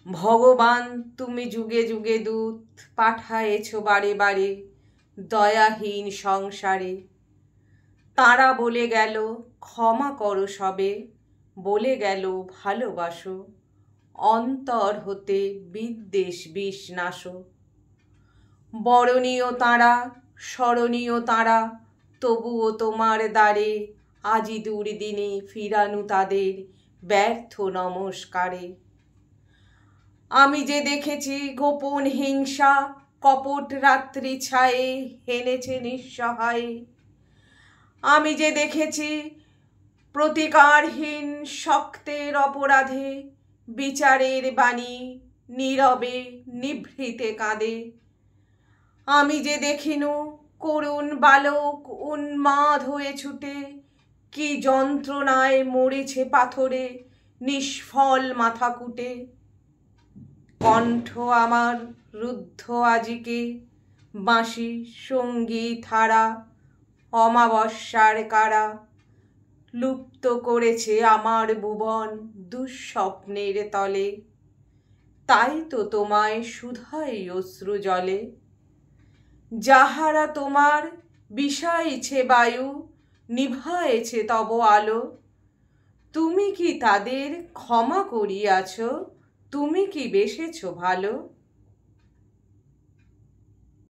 ভগবান তুমি যুগে যুগে দূত পাঠায়েছ বারে বারে দয়াহীন সংসারে। তারা বলে গেল ক্ষমা করো সবে, বলে গেল ভালোবাসো, অন্তর হতে বিদ্বেষ বিষ নাশো। বরণীয় তাঁরা স্মরণীয় তাঁরা, তবুও তোমার দ্বারে আজি দুর্দিনে ফিরানু তাদের ব্যর্থ নমস্কারে। আমি যে দেখেছি গোপন হিংসা কপট রাত্রি ছায়ে হেনেছে নিঃসহায়। আমি যে দেখেছি প্রতিকারহীন শক্তের অপরাধে বিচারের বাণী নীরবে নিভৃতে কাঁদে। আমি যে দেখিনু করুণ বালক উন্মাদ হয়ে ছুটে কি যন্ত্রণায় মরেছে পাথরে নিষ্ফল মাথা কুটে। কণ্ঠ আমার রুদ্ধ আজিকে বাঁশি সঙ্গীত হারা অমাবস্যার কারা লুপ্ত করেছে আমার ভুবন দুঃস্বপ্নের তলে। তাই তো তোমায় শুধাই অশ্রু জলে। যাহারা তোমার বিষাইছে বায়ু নিভায়েছে তব আলো, তুমি কি তাদের ক্ষমা করিয়াছ? তুমি কি বেসেছ ভালো?